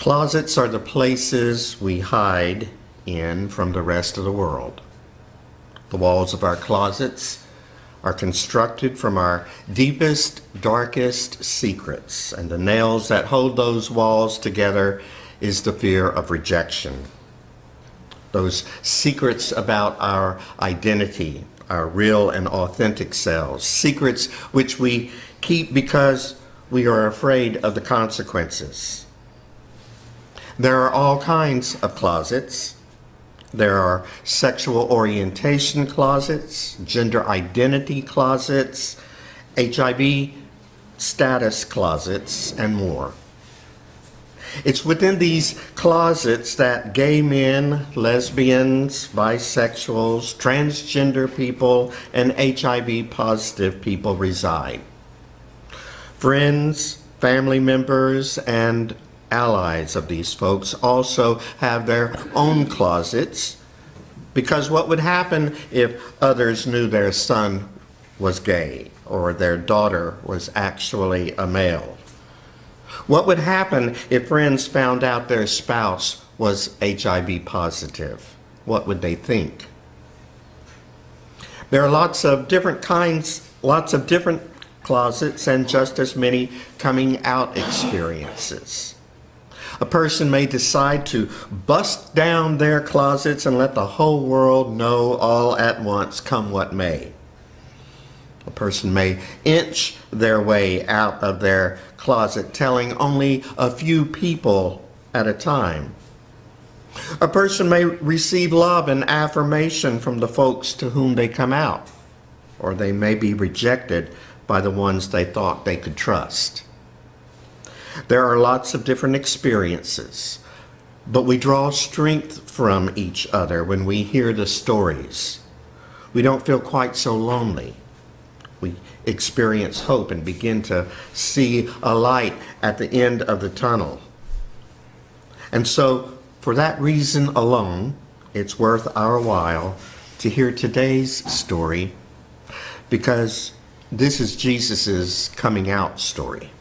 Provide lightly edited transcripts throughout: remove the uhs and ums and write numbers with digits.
Closets are the places we hide in from the rest of the world. The walls of our closets are constructed from our deepest, darkest secrets, and the nails that hold those walls together is the fear of rejection. Those secrets about our identity, our real and authentic selves, secrets which we keep because we are afraid of the consequences. There are all kinds of closets. There are sexual orientation closets, gender identity closets, HIV status closets, and more. It's within these closets that gay men, lesbians, bisexuals, transgender people, and HIV positive people reside. Friends, family members, and allies of these folks also have their own closets, because what would happen if others knew their son was gay or their daughter was actually a male? What would happen if friends found out their spouse was HIV positive? What would they think? There are lots of different closets, and just as many coming out experiences. A person may decide to bust down their closets and let the whole world know all at once, come what may. A person may inch their way out of their closet, telling only a few people at a time. A person may receive love and affirmation from the folks to whom they come out, or they may be rejected by the ones they thought they could trust. There are lots of different experiences, but we draw strength from each other when we hear the stories. We don't feel quite so lonely. We experience hope and begin to see a light at the end of the tunnel. And so, for that reason alone, it's worth our while to hear today's story, because this is Jesus's coming out story.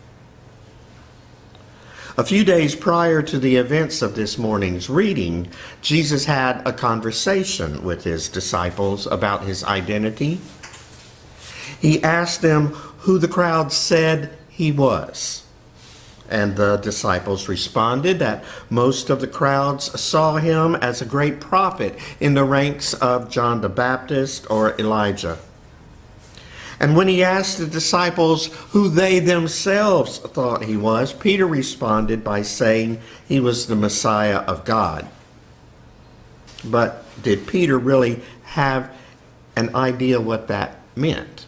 A few days prior to the events of this morning's reading, Jesus had a conversation with his disciples about his identity. He asked them who the crowd said he was. And the disciples responded that most of the crowds saw him as a great prophet in the ranks of John the Baptist or Elijah. And when he asked the disciples who they themselves thought he was, Peter responded by saying he was the Messiah of God. But did Peter really have an idea what that meant?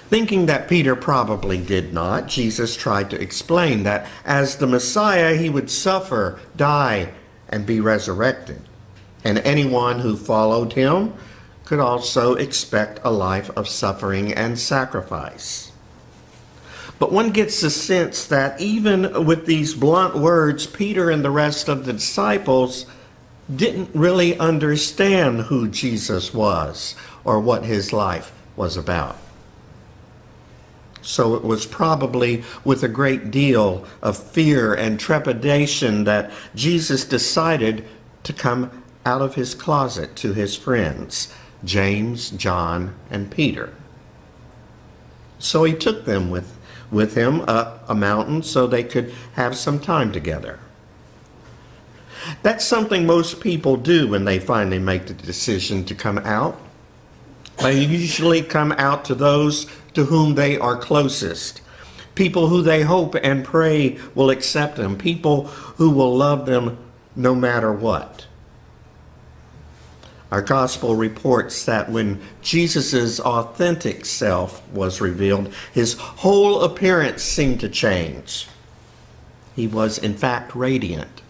Thinking that Peter probably did not, Jesus tried to explain that as the Messiah, he would suffer, die, and be resurrected. And anyone who followed him could also expect a life of suffering and sacrifice. But one gets the sense that even with these blunt words, Peter and the rest of the disciples didn't really understand who Jesus was or what his life was about. So it was probably with a great deal of fear and trepidation that Jesus decided to come out of his closet to his friends, James, John, and Peter. So he took them with him up a mountain so they could have some time together. That's something most people do when they finally make the decision to come out. They usually come out to those to whom they are closest, people who they hope and pray will accept them, people who will love them no matter what. Our gospel reports that when Jesus' authentic self was revealed, his whole appearance seemed to change. He was, in fact, radiant.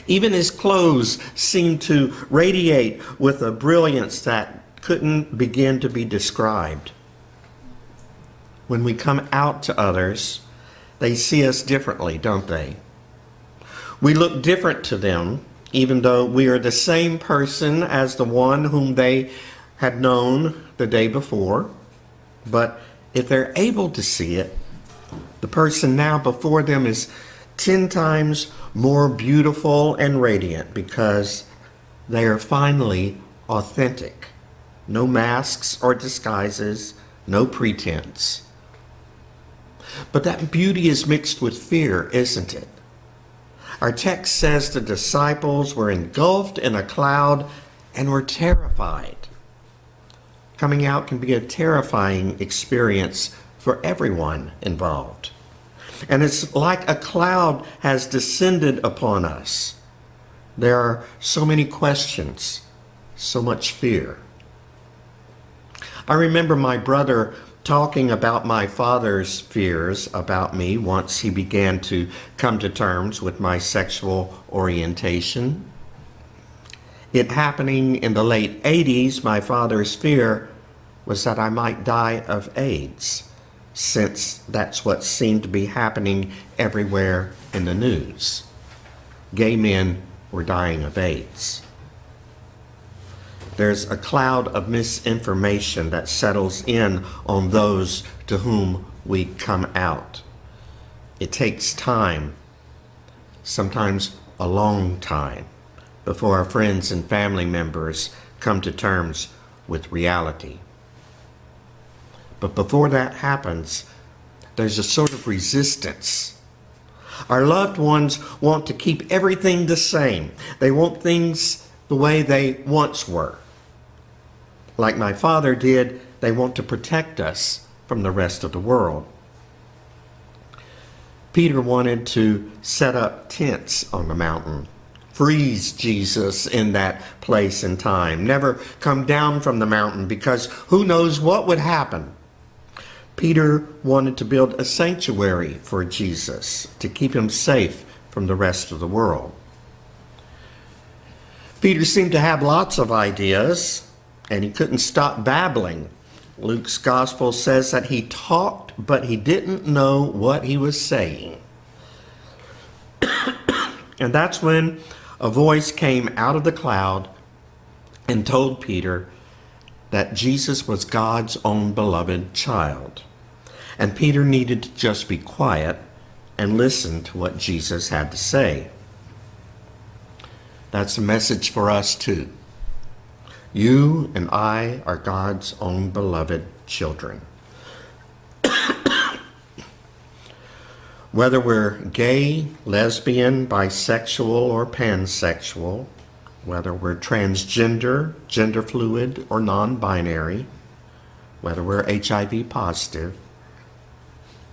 Even his clothes seemed to radiate with a brilliance that couldn't begin to be described. When we come out to others, they see us differently, don't they? We look different to them, even though we are the same person as the one whom they had known the day before. But if they're able to see it, the person now before them is 10 times more beautiful and radiant because they are finally authentic. No masks or disguises, no pretense. But that beauty is mixed with fear, isn't it? Our text says the disciples were engulfed in a cloud and were terrified. Coming out can be a terrifying experience for everyone involved. And it's like a cloud has descended upon us. There are so many questions, so much fear. I remember my brother talking about my father's fears about me once he began to come to terms with my sexual orientation. It happening in the late 80s, my father's fear was that I might die of AIDS, since that's what seemed to be happening everywhere in the news. Gay men were dying of AIDS. There's a cloud of misinformation that settles in on those to whom we come out. It takes time, sometimes a long time, before our friends and family members come to terms with reality. But before that happens, there's a sort of resistance. Our loved ones want to keep everything the same. They want things the way they once were. Like my father did, they want to protect us from the rest of the world. Peter wanted to set up tents on the mountain, freeze Jesus in that place and time, never come down from the mountain because who knows what would happen. Peter wanted to build a sanctuary for Jesus to keep him safe from the rest of the world. Peter seemed to have lots of ideas, and he couldn't stop babbling. Luke's gospel says that he talked, but he didn't know what he was saying. And that's when a voice came out of the cloud and told Peter that Jesus was God's own beloved child. And Peter needed to just be quiet and listen to what Jesus had to say. That's a message for us too. You and I are God's own beloved children. Whether we're gay, lesbian, bisexual, or pansexual, whether we're transgender, gender fluid, or non-binary, whether we're HIV positive,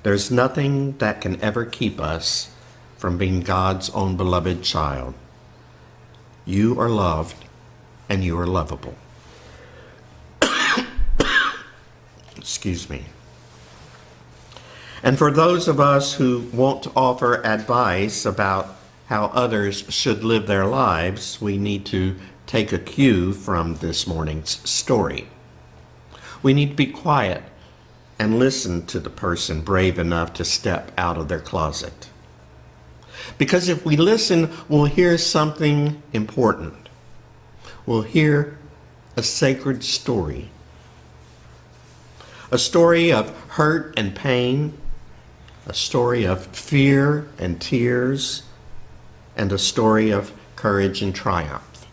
there's nothing that can ever keep us from being God's own beloved child. You are loved and you are lovable. Excuse me. And for those of us who want to offer advice about how others should live their lives, we need to take a cue from this morning's story. We need to be quiet and listen to the person brave enough to step out of their closet. Because if we listen, we'll hear something important. We'll hear a sacred story. A story of hurt and pain, a story of fear and tears, and a story of courage and triumph.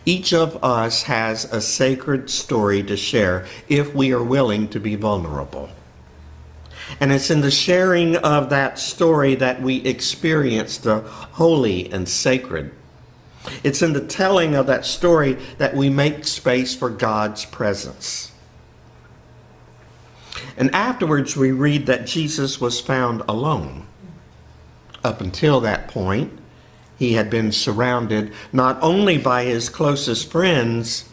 Each of us has a sacred story to share if we are willing to be vulnerable. And it's in the sharing of that story that we experience the holy and sacred. It's in the telling of that story that we make space for God's presence. And afterwards we read that Jesus was found alone. Up until that point, he had been surrounded not only by his closest friends,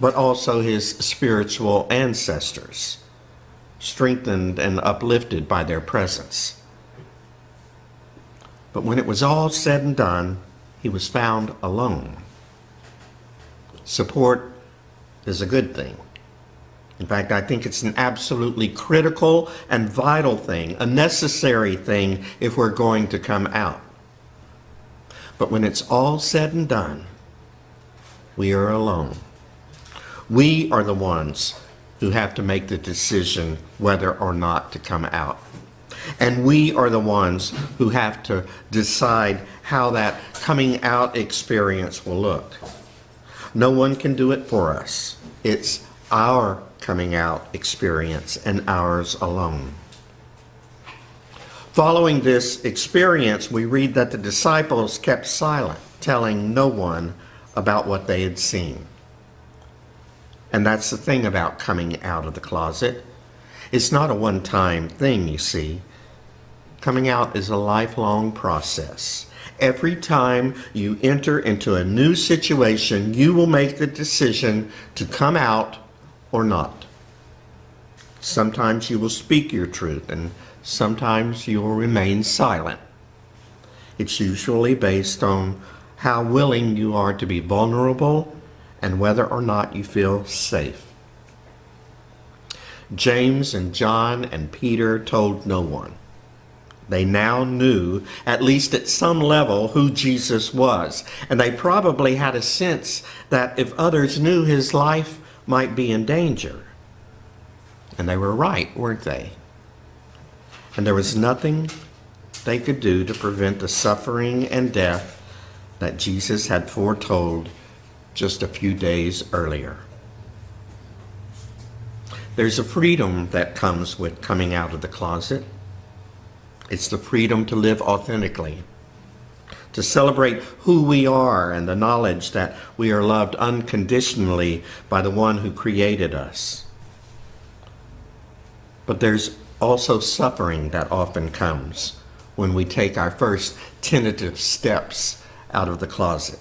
but also his spiritual ancestors, strengthened and uplifted by their presence. But when it was all said and done, he was found alone. Support is a good thing. In fact, I think it's an absolutely critical and vital thing, a necessary thing if we're going to come out. But when it's all said and done, we are alone. We are the ones who have to make the decision whether or not to come out. And we are the ones who have to decide how that coming out experience will look. No one can do it for us. It's our coming out experience and ours alone. Following this experience, we read that the disciples kept silent, telling no one about what they had seen. And that's the thing about coming out of the closet. It's not a one-time thing, you see. Coming out is a lifelong process. Every time you enter into a new situation, you will make the decision to come out or not. Sometimes you will speak your truth, and sometimes you will remain silent. It's usually based on how willing you are to be vulnerable and whether or not you feel safe. James and John and Peter told no one. They now knew, at least at some level, who Jesus was. And they probably had a sense that if others knew, his life might be in danger. And they were right, weren't they? And there was nothing they could do to prevent the suffering and death that Jesus had foretold just a few days earlier. There's a freedom that comes with coming out of the closet. It's the freedom to live authentically, to celebrate who we are and the knowledge that we are loved unconditionally by the one who created us. But there's also suffering that often comes when we take our first tentative steps out of the closet.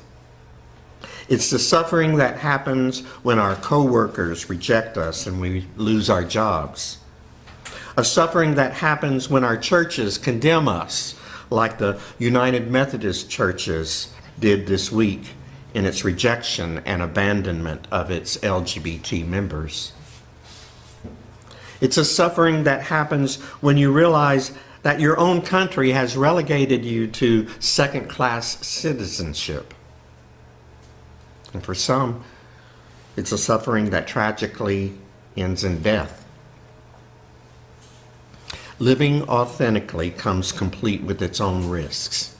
It's the suffering that happens when our coworkers reject us and we lose our jobs. A suffering that happens when our churches condemn us, like the United Methodist churches did this week in its rejection and abandonment of its LGBT members. It's a suffering that happens when you realize that your own country has relegated you to second-class citizenship. And for some, it's a suffering that tragically ends in death. Living authentically comes complete with its own risks.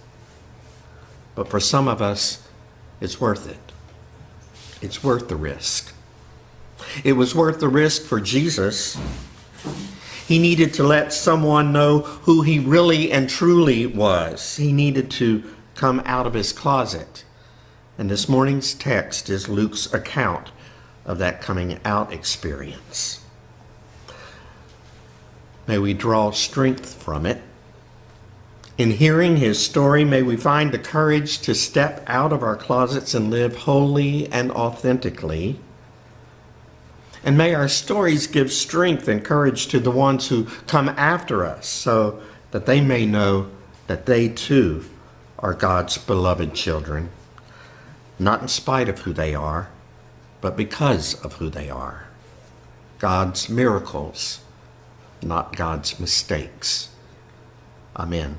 But for some of us, it's worth it. It's worth the risk. It was worth the risk for Jesus. He needed to let someone know who he really and truly was. He needed to come out of his closet. And this morning's text is Luke's account of that coming out experience. May we draw strength from it. In hearing his story, may we find the courage to step out of our closets and live wholly and authentically. And may our stories give strength and courage to the ones who come after us so that they may know that they too are God's beloved children, not in spite of who they are, but because of who they are. God's miracles, not God's mistakes. Amen.